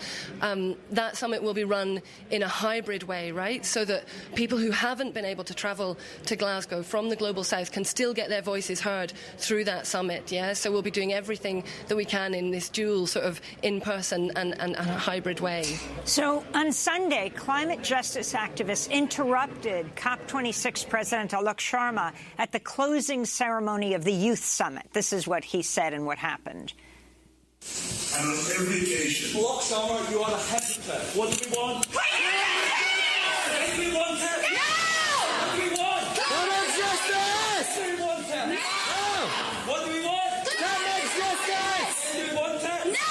That summit will be run in a hybrid way, right? So that people who haven't been able to travel to Glasgow from the Global South can still get their voices heard through that summit, yeah? So we'll be doing everything that we can in this dual sort of in-person and hybrid way. So on Sunday, climate justice activists interrupted COP26 President Alok Sharma at the closing ceremony of the Youth Summit. This is what he said and what happened. And on every occasion, Alok Sharma, you are a hypocrite. What do we want? What do we want? No! What do we want? Climate justice! What do we want? No! What do we want? Climate justice! Do we want it? No!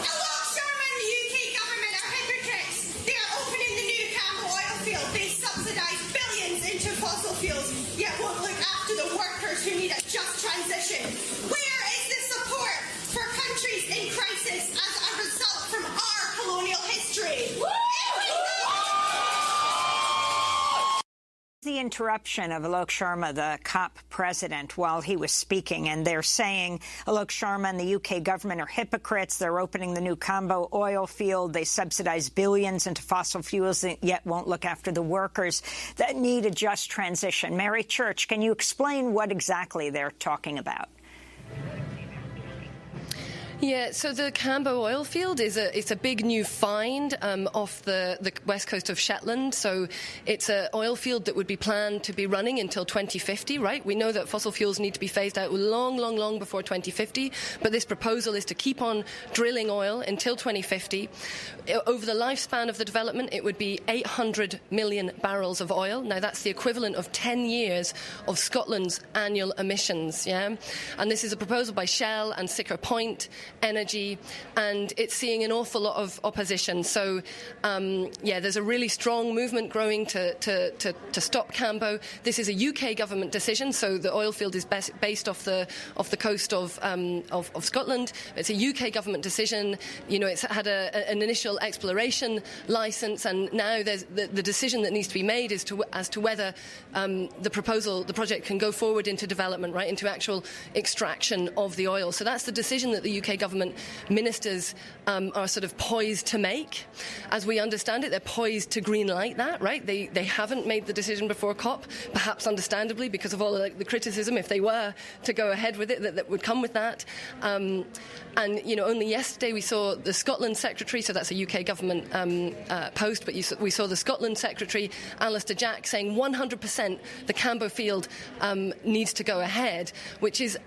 Alok Sharma and the UK government are hypocrites. They are opening the new Cambo oil field. They subsidise billions into fossil fuels, yet won't look after the workers who need a just transition. Where is the support for countries in crisis as a result from our colonial history? The interruption of Alok Sharma, the COP president, while he was speaking, and they're saying Alok Sharma and the UK government are hypocrites. They're opening the new Cambo oil field. They subsidize billions into fossil fuels, yet won't look after the workers that need a just transition. Mary Church, can you explain what exactly they're talking about? Yeah, so the Cambo oil field it's a big new find off the west coast of Shetland. So it's an oil field that would be planned to be running until 2050, right? We know that fossil fuels need to be phased out long before 2050, but this proposal is to keep on drilling oil until 2050. Over the lifespan of the development, it would be 800 million barrels of oil. Now, that's the equivalent of 10 years of Scotland's annual emissions, yeah? And this is a proposal by Shell and Siccar Point Energy, and it's seeing an awful lot of opposition. So, there's a really strong movement growing to stop Cambo. This is a UK government decision, so the oil field is based off the coast of Scotland. It's a UK government decision. It's had an initial exploration licence, and now there's the decision that needs to be made as to whether the project can go forward into development, right, into actual extraction of the oil. So that's the decision that the UK government ministers are sort of poised to make. As we understand it, they're poised to green light that, right? They haven't made the decision before COP, perhaps understandably because of all the criticism, if they were to go ahead with it, that would come with that. And only yesterday we saw the Scotland Secretary, so that's a UK government post, but we saw the Scotland Secretary, Alistair Jack, saying 100% the Cambo field needs to go ahead, which is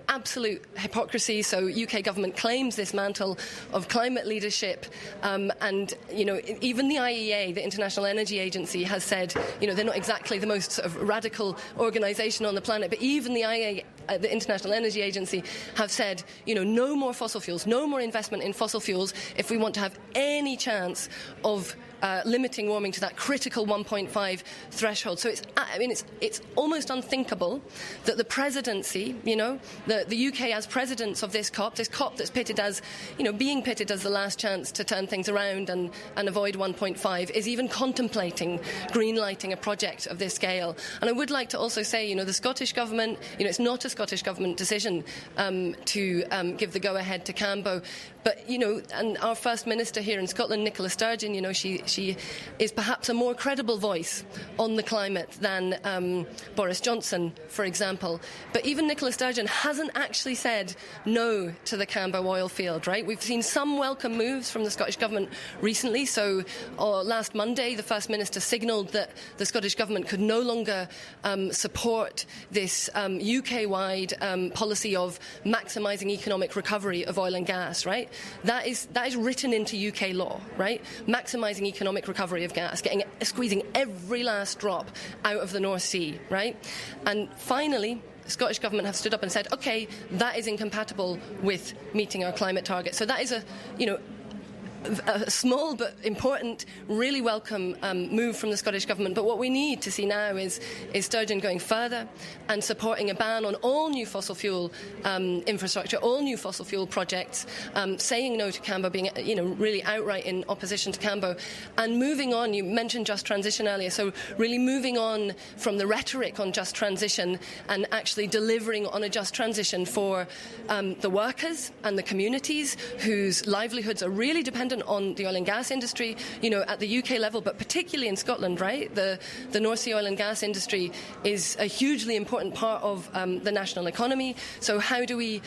absolute hypocrisy. So UK government claims this mantle of climate leadership, and even the IEA, the International Energy Agency, has said they're not exactly the most sort of radical organisation on the planet, but even the IEA, the International Energy Agency, have said no more fossil fuels, no more investment in fossil fuels if we want to have any chance of limiting warming to that critical 1.5 threshold. So it's almost unthinkable that the presidency, the UK as presidents of this COP that's pitted as, being pitted as the last chance to turn things around and avoid 1.5, is even contemplating green-lighting a project of this scale. And I would like to also say, the Scottish government, it's not a Scottish government decision to give the go-ahead to Cambo, but, and our First Minister here in Scotland, Nicola Sturgeon, she is perhaps a more credible voice on the climate than Boris Johnson, for example. But even Nicola Sturgeon hasn't actually said no to the Cambo oil field, right? We've seen some welcome moves from the Scottish government recently. So last Monday, the First Minister signalled that the Scottish government could no longer support this UK-wide policy of maximising economic recovery of oil and gas, right? That is written into UK law, right? Maximising economic recovery of gas, squeezing every last drop out of the North Sea, right? And finally, the Scottish government have stood up and said, OK, that is incompatible with meeting our climate target. So that is a small but important, really welcome move from the Scottish Government. But what we need to see now is Sturgeon going further and supporting a ban on all new fossil fuel infrastructure, all new fossil fuel projects, saying no to Cambo, being really outright in opposition to Cambo, and moving on. You mentioned just transition earlier, so really moving on from the rhetoric on just transition and actually delivering on a just transition for the workers and the communities whose livelihoods are really dependent on the oil and gas industry, at the UK level, but particularly in Scotland, right? The North Sea oil and gas industry is a hugely important part of the national economy. So how do we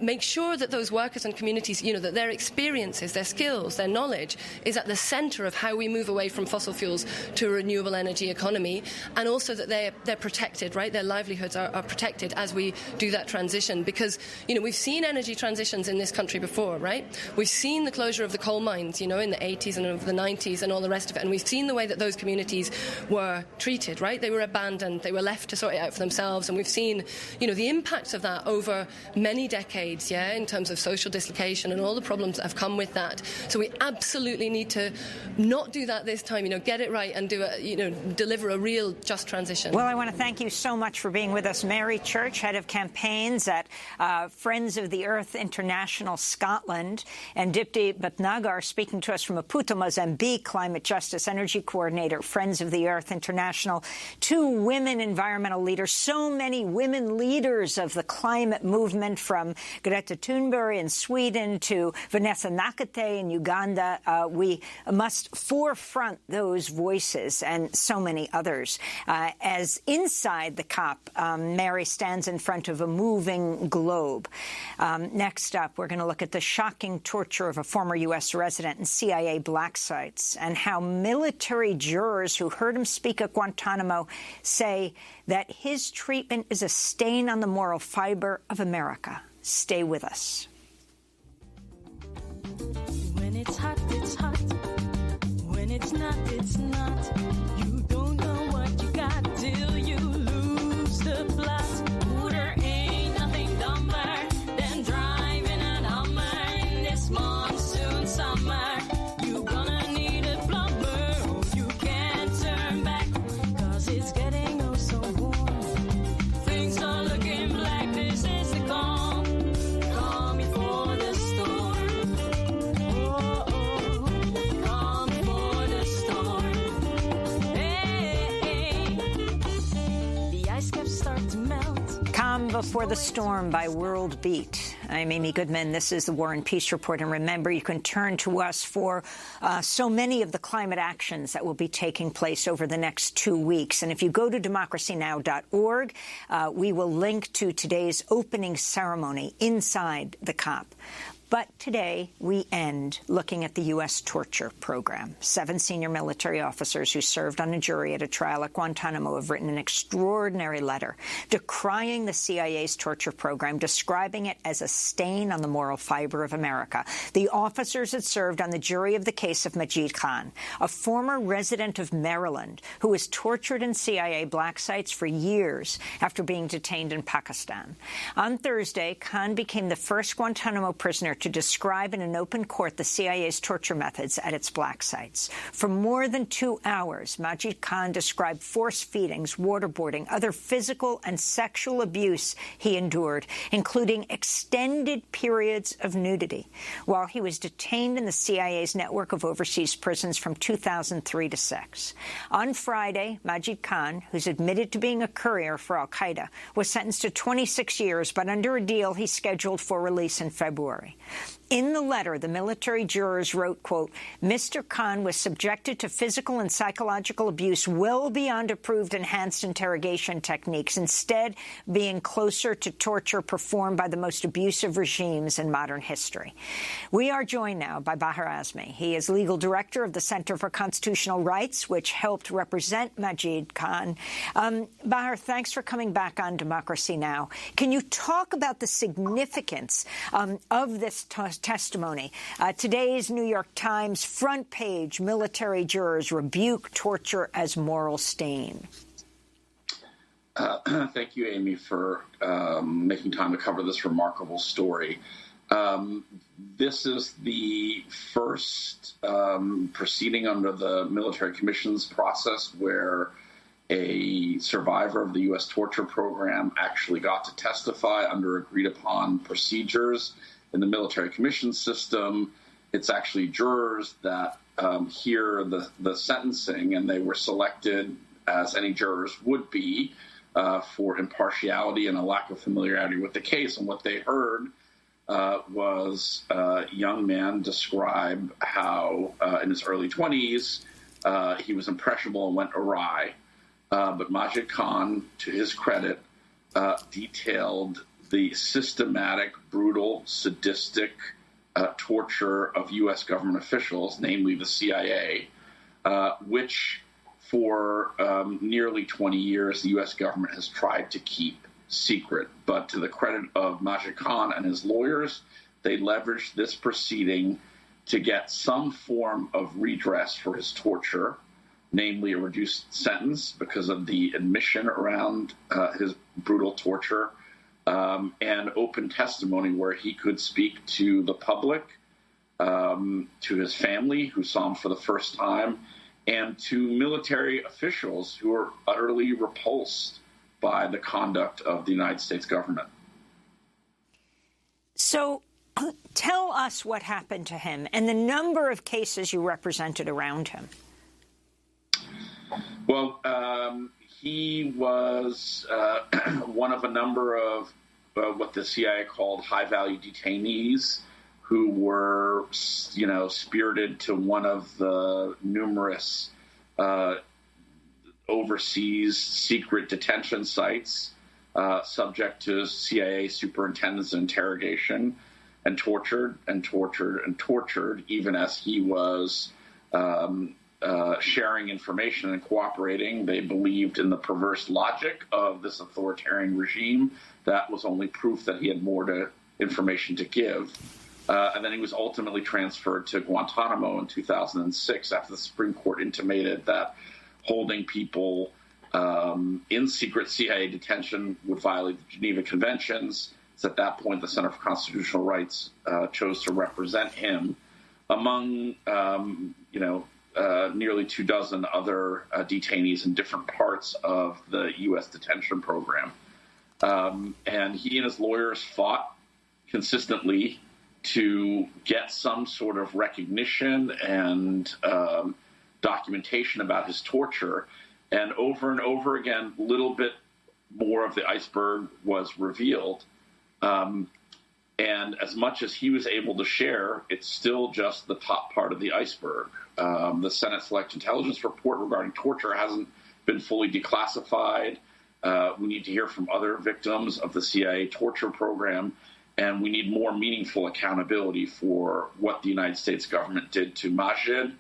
make sure that those workers and communities, that their experiences, their skills, their knowledge is at the centre of how we move away from fossil fuels to a renewable energy economy, and also that they're protected, right? Their livelihoods are protected as we do that transition. Because, we've seen energy transitions in this country before, right? We've seen the closure of the coal mines, in the 80s and of the 90s and all the rest of it. And we've seen the way that those communities were treated, right? They were abandoned. They were left to sort it out for themselves. And we've seen, the impacts of that over many decades, in terms of social dislocation and all the problems that have come with that. So we absolutely need to not do that this time, get it right and deliver a real just transition. Well, I want to thank you so much for being with us. Mary Church, Head of Campaigns at Friends of the Earth International Scotland, and Dipti Bhatnagar speaking to us from Maputo, Mozambique, Climate Justice Energy Coordinator, Friends of the Earth International. Two women environmental leaders, so many women leaders of the climate movement, from Greta Thunberg in Sweden to Vanessa Nakate in Uganda. We must forefront those voices and so many others. As inside the COP, Mary stands in front of a moving globe. Next up, we're going to look at the shocking torture of a former U.S. resident in CIA black sites and how military jurors who heard him speak at Guantanamo say that his treatment is a stain on the moral fiber of America. Stay with us. When it's hot, it's hot. When it's not, it's not. You don't know what you got till you lose the plot. Ooh, there ain't nothing dumber than driving an Hummer in this monsoon summer. You're gonna need a plumber, or you can't turn back, 'cause it's getting oh so warm. Things are looking black, this is the calm before the storm. Oh, calm before the storm. Hey, the ice caps start to melt. Calm Before the Storm by World Beat. I'm Amy Goodman. This is the War and Peace Report. And remember, you can turn to us for so many of the climate actions that will be taking place over the next 2 weeks. And if you go to democracynow.org, we will link to today's opening ceremony inside the COP. But today, we end looking at the U.S. torture program. 7 senior military officers who served on a jury at a trial at Guantanamo have written an extraordinary letter decrying the CIA's torture program, describing it as a stain on the moral fiber of America. The officers had served on the jury of the case of Majid Khan, a former resident of Maryland who was tortured in CIA black sites for years after being detained in Pakistan. On Thursday, Khan became the first Guantanamo prisoner to describe in an open court the CIA's torture methods at its black sites. For more than 2 hours, Majid Khan described force feedings, waterboarding, other physical and sexual abuse he endured, including extended periods of nudity, while he was detained in the CIA's network of overseas prisons from 2003 to 6. On Friday, Majid Khan, who's admitted to being a courier for al-Qaeda, was sentenced to 26 years, but under a deal he's scheduled for release in February. In the letter, the military jurors wrote, quote, Mr. Khan was subjected to physical and psychological abuse well beyond approved enhanced interrogation techniques, instead being closer to torture performed by the most abusive regimes in modern history. We are joined now by Bahar Azmi. He is legal director of the Center for Constitutional Rights, which helped represent Majid Khan. Bahar, thanks for coming back on Democracy Now! Can you talk about the significance of this testimony? Today's New York Times front page, military jurors rebuke torture as moral stain. Thank you, Amy, for making time to cover this remarkable story. This is the first proceeding under the military commissions process where a survivor of the U.S. torture program actually got to testify under agreed-upon procedures. In the military commissions system, it's actually jurors that hear the sentencing, and they were selected, as any jurors would be, for impartiality and a lack of familiarity with the case. And what they heard was a young man describe how in his early 20s he was impressionable and went awry. But Majid Khan, to his credit, detailed the systematic, brutal, sadistic torture of U.S. government officials, namely the CIA, which for nearly 20 years the U.S. government has tried to keep secret. But to the credit of Majid Khan and his lawyers, they leveraged this proceeding to get some form of redress for his torture, namely a reduced sentence because of the admission around his brutal torture, and open testimony where he could speak to the public, to his family who saw him for the first time, and to military officials who are utterly repulsed by the conduct of the United States government. So tell us what happened to him and the number of cases you represented around him. Well, he was one of a number of what the CIA called high-value detainees who were, spirited to one of the numerous overseas secret detention sites, subject to CIA superintendent's interrogation, and tortured, even as he was sharing information and cooperating. They believed in the perverse logic of this authoritarian regime. That was only proof that he had more information to give. And then he was ultimately transferred to Guantanamo in 2006 after the Supreme Court intimated that holding people in secret CIA detention would violate the Geneva Conventions. So at that point, the Center for Constitutional Rights chose to represent him among, nearly 24 other detainees in different parts of the U.S. detention program. And he and his lawyers fought consistently to get some sort of recognition and documentation about his torture. And over again, a little bit more of the iceberg was revealed. And as much as he was able to share, it's still just the top part of the iceberg. The Senate Select Intelligence Report regarding torture hasn't been fully declassified. We need to hear from other victims of the CIA torture program, and we need more meaningful accountability for what the United States government did to Majid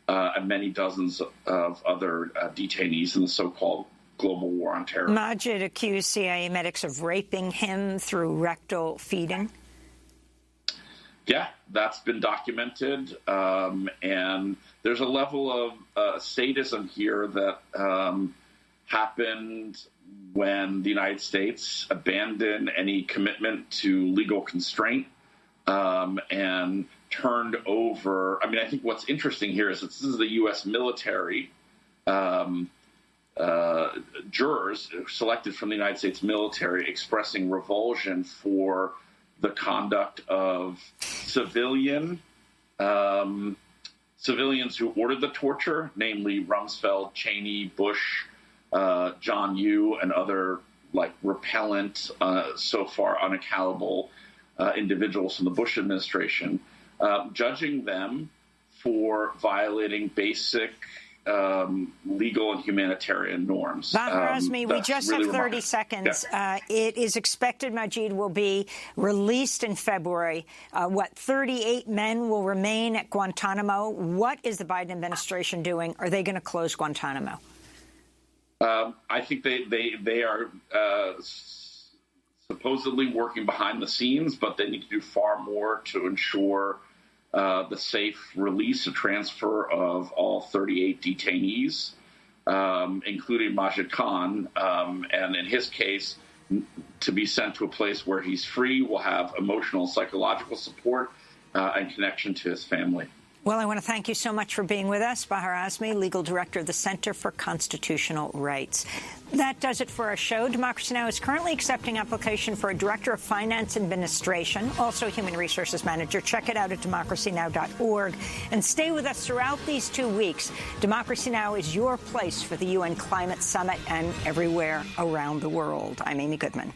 and many dozens of other detainees in the so-called global war on terror. Majid accused CIA medics of raping him through rectal feeding. Yeah, that's been documented, and there's a level of sadism here that happened when the United States abandoned any commitment to legal constraint and turned over. I mean, I think what's interesting here is that this is the U.S. military jurors selected from the United States military expressing revulsion for the conduct of civilians who ordered the torture, namely Rumsfeld, Cheney, Bush, John Yoo, and other repellent, so far unaccountable individuals from the Bush administration, judging them for violating basic legal and humanitarian norms. Razmi, we just really have 30 seconds. Yeah. It is expected Majid will be released in February. 38 men will remain at Guantanamo. What is the Biden administration doing? Are they going to close Guantanamo? I think they are supposedly working behind the scenes, but they need to do far more to ensure the safe release or transfer of all 38 detainees, including Majid Khan, and in his case, to be sent to a place where he's free, will have emotional, psychological support, and connection to his family. Well, I want to thank you so much for being with us. Bahar Azmi, Legal Director of the Center for Constitutional Rights. That does it for our show. Democracy Now! Is currently accepting application for a Director of Finance Administration, also Human Resources Manager. Check it out at democracynow.org. And stay with us throughout these 2 weeks. Democracy Now! Is your place for the UN Climate Summit and everywhere around the world. I'm Amy Goodman.